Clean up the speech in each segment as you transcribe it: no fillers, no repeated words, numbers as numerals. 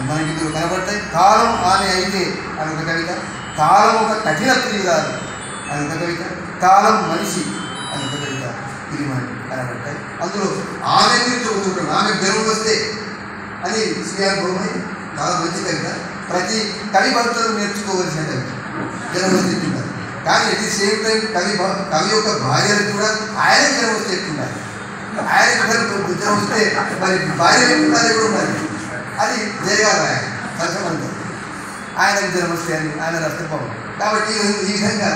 మనకి ఇందులో కనబడతాయి. కాలం ఆమె అయితే అని ఒక కవిత, కాలం ఒక కఠిన ప్రియురాలు అని ఒక కవిత, కాలం మనిషి అని ఒక కవిత, ఇది మనకి కనబడతాయి. అందులో ఆమె గురించి ఒక చూడండి, ఆమె జ్వరం వస్తే అని శ్రీఆర్ బొమ్మాయి చాలా మంచి కవిత. ప్రతి కవి భక్తులు నేర్చుకోవలసిన కవిత జ్వరం వస్తే ఎత్తుంటారు. కానీ ఎట్ ది సేమ్ టైం కవి యొక్క భార్యలు కూడా ఆయన జ్వరం వస్తే ఎత్తుంటారు. ఆయన జ్వరం వస్తే మరి భార్య ఎత్తుంటారే కూడా ఉండాలి. అది జయగారు ఆయన కష్టమంటారు, ఆయనకు జ్వరం వస్తే అని ఆయన రక్తపోవడం. కాబట్టి ఈ విధంగా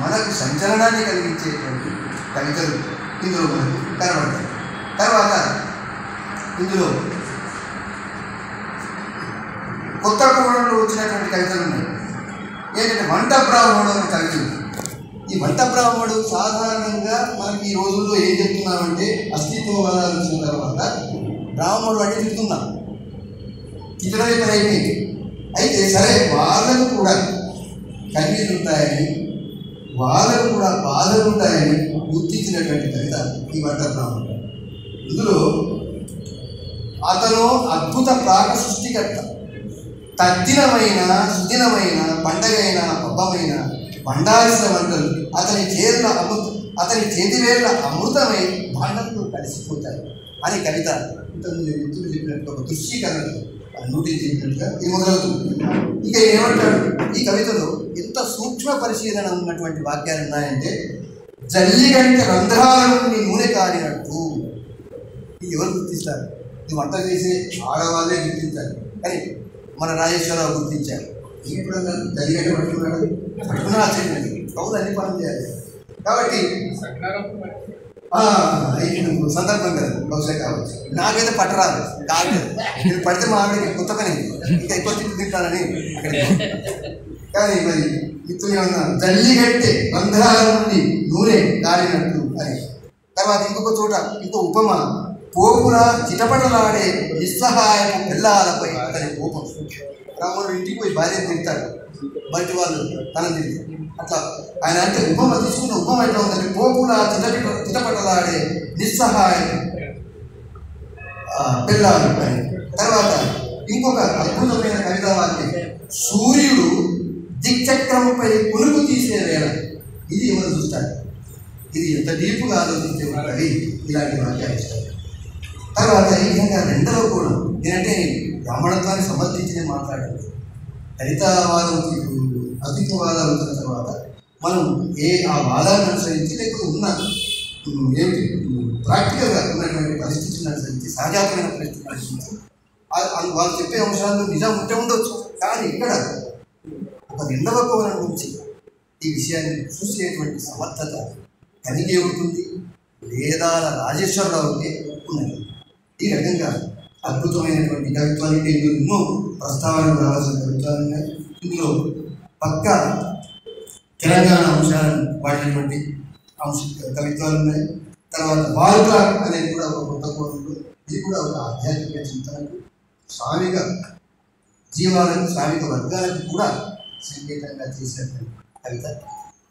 మనకు సంచలనాన్ని కలిగించేటువంటి కవితలు ఇందులో మనకు కనబడతాయి. తర్వాత ఇందులో కొత్త కోణంలో వచ్చినటువంటి కవితలు ఉన్నాయి. ఏంటంటే వంట బ్రాహ్మణుడు అనే కవిత. ఈ వంట బ్రాహ్మణుడు సాధారణంగా మనకి ఈ రోజుల్లో ఏం చెప్తున్నామంటే అస్తిత్వవాదాలు వచ్చిన తర్వాత బ్రాహ్మణుడు అంటే తిడుతున్నాం, తిట్టడం ఇప్పుడు అయిపోయింది. అయితే సరే వాళ్ళకు కూడా కన్నీళ్ళు ఉంటాయని, వాళ్ళకు కూడా బాధలు ఉంటాయని గుర్తించినటువంటి కవిత ఈ వంట బ్రాహ్మణుడు. ఇందులో అతను అద్భుత ప్రాక సృష్టికర్త, తద్దినమైన సుదినమైన పండగైన పబ్బమైన బండాల్సిన వంటలు అతని చేతివేళ్ల అమృతమై భాండంతో కలిసిపోతాయి అని కవిత ఇంతకుముందు మిత్రులు చెప్పినట్టు ఒక దృశ్యీకరణతో నోటీస్ చెప్పినట్టుగా ఇది మొదలవుతుంది. ఇక ఏమంటాడు ఈ కవితలో ఎంత సూక్ష్మ పరిశీలన ఉన్నటువంటి వాక్యాలు ఉన్నాయంటే, జల్లిగంట రంధ్రాల నుండి నూనె కారినట్టు. ఇది ఎవరు గుర్తిస్తారు? ఇది వంట చేసే ఆడవాళ్ళే గుర్తించారు, కానీ మన రాజేశ్వరరావు గుర్తించారు. ఎప్పుడన్నా జల్లిగంట పట్టుకున్నా ఆశ్చర్యం, కవులు అన్ని పనులు చేయాలి. కాబట్టి సందర్భం కదా బహుశా కావచ్చు. నాకైతే పట్టరాదు, కాలేదు. నేను పడితే మా ఆవిడ కొత్త పని ఇంకా ఎక్కువ తిట్టు తింటానని అక్కడికి. కానీ మరి మిత్రులు ఏమన్నా జల్లిగట్టే బంధాల నుండి నూనె కారినట్టు అని. తర్వాత ఇంకొక చోట ఇంకో ఉపమ, పోపుల చిటపటలాడే నిస్సహాయపు పిల్లాలపై అతని కోపం. రాముడు ఇంటికి పోయి భార్యను తింటాడు, బయట వాళ్ళు తనని తింటారు. అట్లా ఆయన అంటే ఉపమ తీసుకున్న ఉపమ ఎట్లా ఉందంటే, పోపుల చిటపటలాడే నిస్సహాయపు పిల్లాలపై. తర్వాత ఇంకొక అద్భుతమైన కవితా వాక్యం, సూర్యుడు దిక్చక్రముపై పులుగు తీసే వేళ. ఇది ఎవరు చూస్తారు? ఇది ఎంత డీపుగా ఆలోచించే కవి ఇలాంటి వాక్యాలు ఇస్తారు. తర్వాత ఈ విధంగా రెండవ కూడా నేనంటే బ్రాహ్మణత్వాన్ని సమర్థించి మాట్లాడాలి. దళితవాదం అద్వితవాదాలు వచ్చిన తర్వాత మనం ఆ వాదాన్ని అనుసరించి లేకపోతే ఉన్న ఏమిటి ప్రాక్టికల్గా ఉన్నటువంటి పరిస్థితులను అనుసరించి, సహజాతమైన పరిస్థితులను అనుసరించి వాళ్ళు చెప్పే అంశాల్లో నిజం ఉంటే ఉండొచ్చు. కానీ ఇక్కడ ఒక రెండవ కోణం నుంచి ఈ విషయాన్ని చూసేటువంటి సమర్థత కలిగే ఉంటుంది, వేదాల రాజేశ్వరరావుకే ఉన్నది. ఈ రకంగా అద్భుతమైనటువంటి కవిత్వానికి ఎన్నో ప్రస్తావనలు రావాల్సిన కవిత్వాలు ఉన్నాయి. ఇందులో పక్క తెలంగాణ అంశాలను వాడినటువంటి కవిత్వాలు ఉన్నాయి. తర్వాత వాల్కా అనేది కూడా ఒక కొత్త కోణంలో, ఇది కూడా ఒక ఆధ్యాత్మిక చింతనకు, శ్రామిక జీవాలకు, శ్రామిక వర్గాలకు కూడా సంకేతంగా చేసినటువంటి కవిత.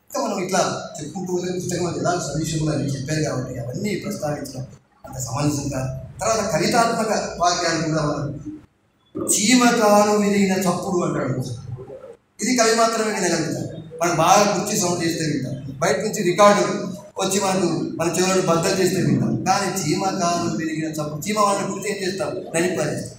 ఇంకా మనం ఇట్లా చెప్పుకుంటూ పోతే పుస్తకం ఎలా సదృశ్యములు అని చెప్పారు కాబట్టి అవన్నీ ప్రస్తావించడం అంత సమంజసంగా. తర్వాత కవితాత్మక వాక్యాలు కూడా మనం, చీమకాలు విరిగిన చప్పుడు అంటాడు. ఇది కవి మాత్రమే వినగలుగుతారు. మనం బాగా కుర్చీ సౌండ్ చేస్తే వింటాం, బయట నుంచి రికార్డు వచ్చి మన చెవులను బద్దలు చేస్తే వింటాం. కానీ చీమకాలు విరిగిన చప్పుడు, చీమ వాళ్ళని గుర్తు ఏం చేస్తాం? నలిపారేస్తాం.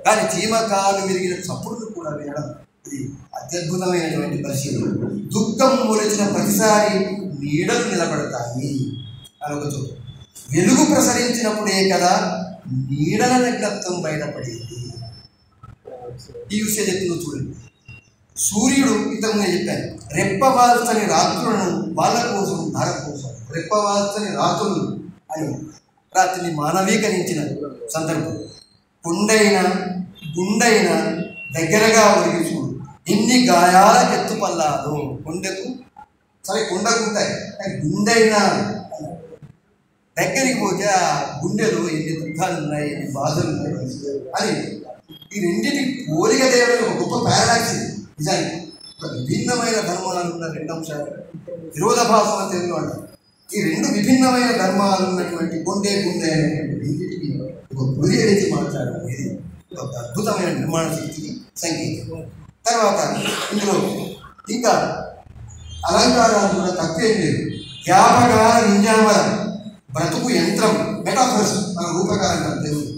కానీ చీమకాలు విరిగిన చప్పుడును కూడా వినడం ఇది అత్యద్భుతమైనటువంటి పరిశీలన. దుఃఖం మొలిచిన ప్రతిసారి నీడలు నిలబడతాయి అని ఒక చోటు. వెలుగు ప్రసరించినప్పుడే కదా నీడల నిర్లప్తం బయటపడేది. ఈ విషయం చెప్తుందో చూడండి. సూర్యుడు ఇంతకుముందే చెప్పాను, రెప్పవాల్చని రాత్రులను వాళ్ళ కోసం, ధర కోసం, రెప్పవాల్చని రాత్రులు అని రాత్రిని మానవీకరించిన సందర్భం. కొండైన గుండైన దగ్గరగా ఒరిగి చూడు, ఎన్ని గాయాల ఎత్తుపల్లాలు. కొండకు సరే కొండకు ఉంటాయి, గుండైనా దగ్గరికి పోతే ఆ గుండెలో ఎన్ని దుఃఖాలు ఉన్నాయి, ఎన్ని బాధలు ఉన్నాయి అని. ఈ రెండింటి పోలిక దేవుడు ఒక గొప్ప పారాడాక్స్ నిజానికి. విభిన్నమైన ధర్మాలు ఉన్న రెండు అంశాలు, విరోధభాసం తెలుగు అంటారు. ఈ రెండు విభిన్నమైన ధర్మాలు ఉన్నటువంటి గుండె అనేటువంటి రెండింటికి ఒక గురి అనేది మాట్లాడడం అనేది ఒక అద్భుతమైన నిర్మాణ శక్తికి సంకేతం. తర్వాత ఇందులో ఇంకా అలంకారాలు కూడా తక్కువేం లేదు. వ్యాపకాల నింజామల బ్రతుకు యంత్రం మెటాఫర్స్ మన రూపకారంగా దేవుడు,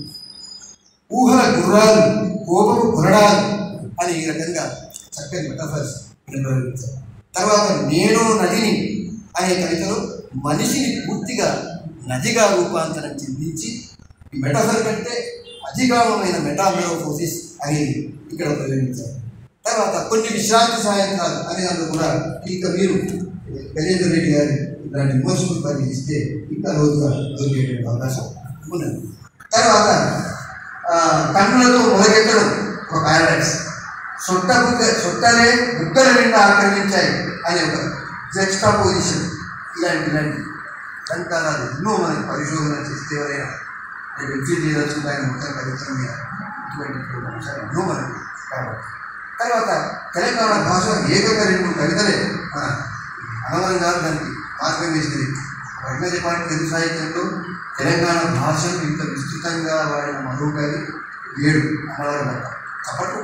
ఊహల గుర్రాలు కోపపు గురడాలు అని ఈ రకంగా చక్కని మెటాఫర్స్ నిర్వహించారు. తర్వాత నేను నదిని అనే కవితలో మనిషిని పూర్తిగా నదిగా రూపాంతరం చెందించి ఈ మెటాఫర్ కంటే అధికారమైన మెటామెరోఫోసిస్ అనేది ఇక్కడ ప్రయోగించారు. తర్వాత కొన్ని విశ్రాంతి సాయంత్రాలు అనే దాంట్లో కూడా ఇంకా మీరు గజేంద్ర రెడ్డి గారు ఇలాంటి విమర్శలు పరిగణిస్తే ఇంకా రోజుగా దొరికేటువంటి అవకాశం ఉన్నది. తర్వాత కన్నులతో మొదలెట్టడం ఒక పారాడాక్స్, సొట్టలే బుగ్గల నిండా ఆక్రమించాయి అనే ఒక జక్స్టాపోజిషన్, ఇలాంటి సంతానాలు ఎన్నో మనకి పరిశోధన చేస్తే ఎవరైనా వెబ్సైట్ చేయదలుచుకుంటే ఆయన మొత్తం కవిత్వం మీద ఇటువంటి అంశాలు ఎన్నో మనకి కాబట్టి. తర్వాత తెలంగాణ భాష ఏకంగా 2-3 కవితలే మన అనవరం గారు దానికి మార్గం వేసింది. రత్న చెప్పాలి తెలుగు సాహిత్యంలో తెలంగాణ భాషను ఇంత విస్తృతంగా వాడిన మరో కవి 7 అనవరం గారు కాబట్టి.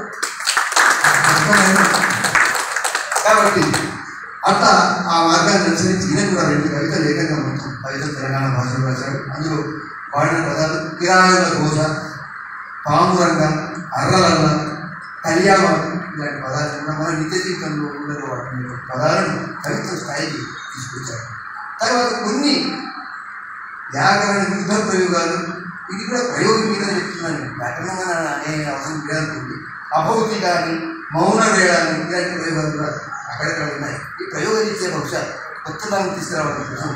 కాబట్టి అట్లా ఆ మార్గాన్ని అనుసరించి ఈయన కూడా 2 కవితలు ఏకంగా మొత్తం కవితలు తెలంగాణ భాషలో రాశాడు. అందులో వాడిన పదాలు కిరాయుల ఘోష, పామురంగ, అర్రలల్ల, కళ్యాణం ఇలాంటి పదాలు కూడా మన నిత్య జీవితంలో ఉండరు. వాటిని పదాలను కవిత్వ స్థాయికి తీసుకొచ్చారు. తర్వాత కొన్ని వ్యాకరణ యుద్ధ ప్రయోగాలు, ఇది కూడా ప్రయోగం మీద చెప్తున్నాను, వ్యాకరణం అనే అవసరం లేదనుకుంది. అభౌతికాన్ని, మౌన వేళాన్ని ఇలాంటి ప్రయోగాలు కూడా అక్కడక్కడ ఉన్నాయి. ఈ ప్రయోగం ఇచ్చే బహుశా కొత్త దాన్ని తీసుకురావడం కోసం